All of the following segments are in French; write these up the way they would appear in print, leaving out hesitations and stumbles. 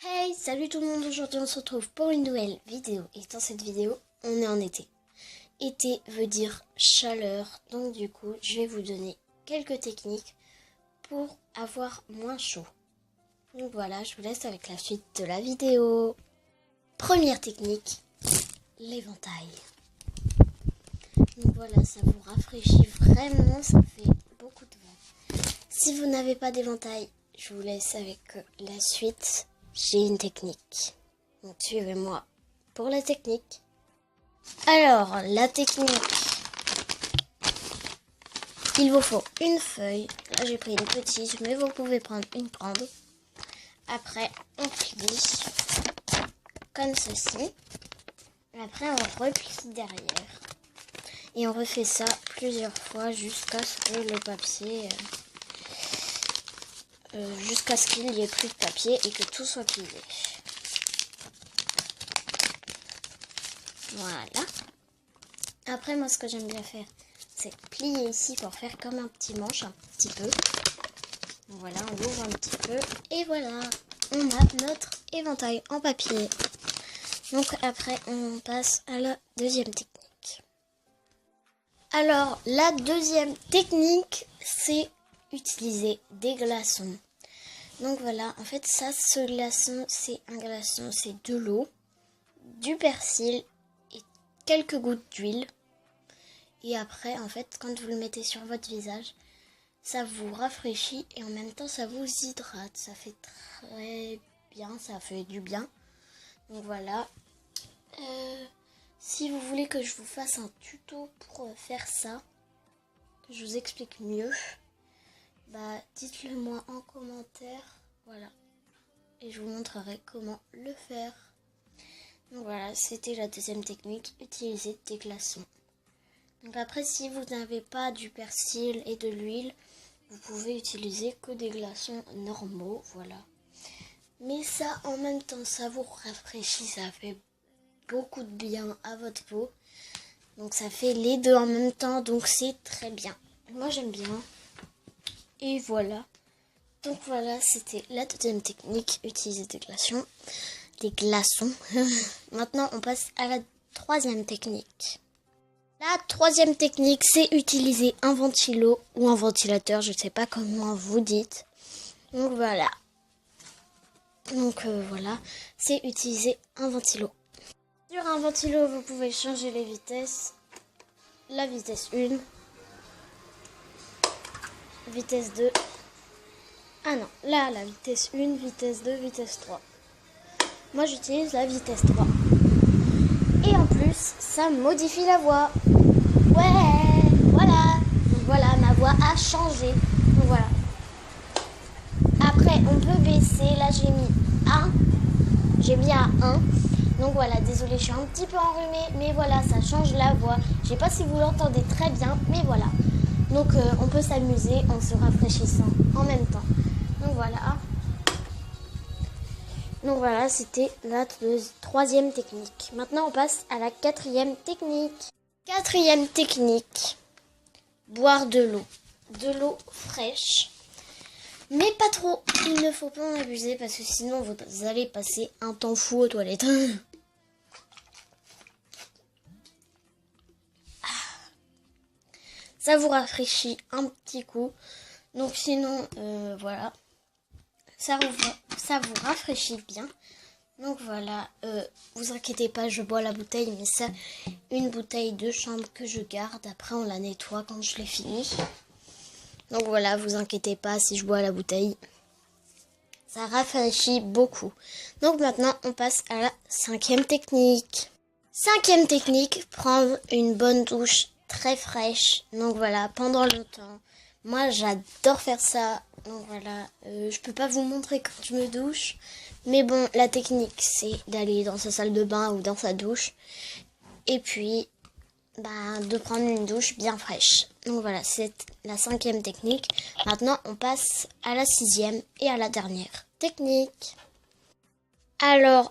Hey, salut tout le monde, aujourd'hui on se retrouve pour une nouvelle vidéo et dans cette vidéo on est en été. Été veut dire chaleur, donc du coup je vais vous donner quelques techniques pour avoir moins chaud. Donc voilà, je vous laisse avec la suite de la vidéo. Première technique, l'éventail. Donc voilà, ça vous rafraîchit vraiment, ça fait beaucoup de vent. Si vous n'avez pas d'éventail, je vous laisse avec la suite. J'ai une technique. Donc suivez-moi pour la technique. Alors, la technique, il vous faut une feuille. Là, j'ai pris une petite, mais vous pouvez prendre une grande. Après, on plie comme ceci. Après, on replie derrière. Et on refait ça plusieurs fois jusqu'à ce que le papier... jusqu'à ce qu'il n'y ait plus de papier et que tout soit plié. Voilà. Après, moi, ce que j'aime bien faire, c'est plier ici pour faire comme un petit manche, un petit peu. Voilà, on l'ouvre un petit peu. Et voilà, on a notre éventail en papier. Donc après, on passe à la deuxième technique. Alors, la deuxième technique, c'est utiliser des glaçons. Donc voilà, en fait ça, ce glaçon, c'est un glaçon, c'est de l'eau, du persil et quelques gouttes d'huile. Et après, en fait, quand vous le mettez sur votre visage, ça vous rafraîchit et en même temps ça vous hydrate. Ça fait très bien, ça fait du bien. Donc voilà. Si vous voulez que je vous fasse un tuto pour faire ça, que je vous explique mieux, bah dites-le moi en commentaire, voilà, et je vous montrerai comment le faire. Donc voilà, c'était la deuxième technique, utiliser des glaçons. Donc après, si vous n'avez pas du persil et de l'huile, vous pouvez utiliser que des glaçons normaux, voilà. Mais ça, en même temps, ça vous rafraîchit, ça fait beaucoup de bien à votre peau. Donc ça fait les deux en même temps, donc c'est très bien. Moi j'aime bien. Et voilà. Donc voilà, c'était la deuxième technique, utiliser des glaçons. Des glaçons. Maintenant, on passe à la troisième technique. La troisième technique, c'est utiliser un ventilo ou un ventilateur. Je ne sais pas comment vous dites. Donc voilà. Donc voilà, c'est utiliser un ventilo. Sur un ventilo, vous pouvez changer les vitesses. La vitesse 1. Vitesse 2. Ah non, là, la vitesse 1, vitesse 2, vitesse 3. Moi, j'utilise la vitesse 3. Et en plus, ça modifie la voix. Ouais, voilà. Donc voilà, ma voix a changé. Donc voilà. Après, on peut baisser. Là, j'ai mis 1. J'ai mis à 1. Donc voilà, désolé, je suis un petit peu enrhumée. Mais voilà, ça change la voix. Je sais pas si vous l'entendez très bien, mais voilà. Donc on peut s'amuser en se rafraîchissant en même temps. Donc voilà. Donc voilà, c'était la troisième technique. Maintenant, on passe à la quatrième technique. Quatrième technique. Boire de l'eau. De l'eau fraîche. Mais pas trop. Il ne faut pas en abuser parce que sinon, vous allez passer un temps fou aux toilettes. Ça vous rafraîchit un petit coup. Donc sinon, voilà. Ça vous rafraîchit bien. Donc voilà, vous inquiétez pas, je bois la bouteille, mais ça, une bouteille de chambre que je garde. Après, on la nettoie quand je l'ai fini. Donc voilà, vous inquiétez pas si je bois la bouteille. Ça rafraîchit beaucoup. Donc maintenant, on passe à la cinquième technique. Cinquième technique, prendre une bonne douche très fraîche. Donc voilà, pendant le temps. Moi, j'adore faire ça. Donc voilà, je peux pas vous montrer quand je me douche. Mais bon, la technique, c'est d'aller dans sa salle de bain ou dans sa douche. Et puis, de prendre une douche bien fraîche. Donc voilà, c'est la cinquième technique. Maintenant, on passe à la sixième et à la dernière technique. Alors,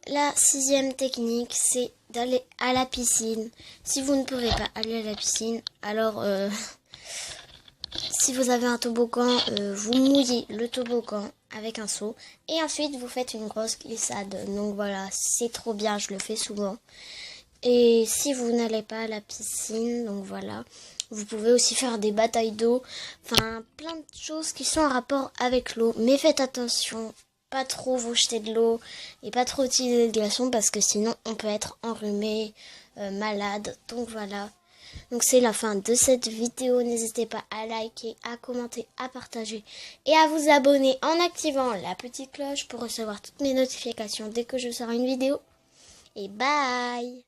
la sixième technique, c'est d'aller à la piscine. Si vous ne pouvez pas aller à la piscine, alors... si vous avez un toboggan, vous mouillez le toboggan avec un seau. Et ensuite, vous faites une grosse glissade. Donc voilà, c'est trop bien, je le fais souvent. Et si vous n'allez pas à la piscine, donc voilà, vous pouvez aussi faire des batailles d'eau. Enfin, plein de choses qui sont en rapport avec l'eau. Mais faites attention, pas trop vous jeter de l'eau et pas trop utiliser de glaçons parce que sinon on peut être enrhumé, malade. Donc voilà. Donc c'est la fin de cette vidéo. N'hésitez pas à liker, à commenter, à partager et à vous abonner en activant la petite cloche pour recevoir toutes mes notifications dès que je sors une vidéo. Et bye!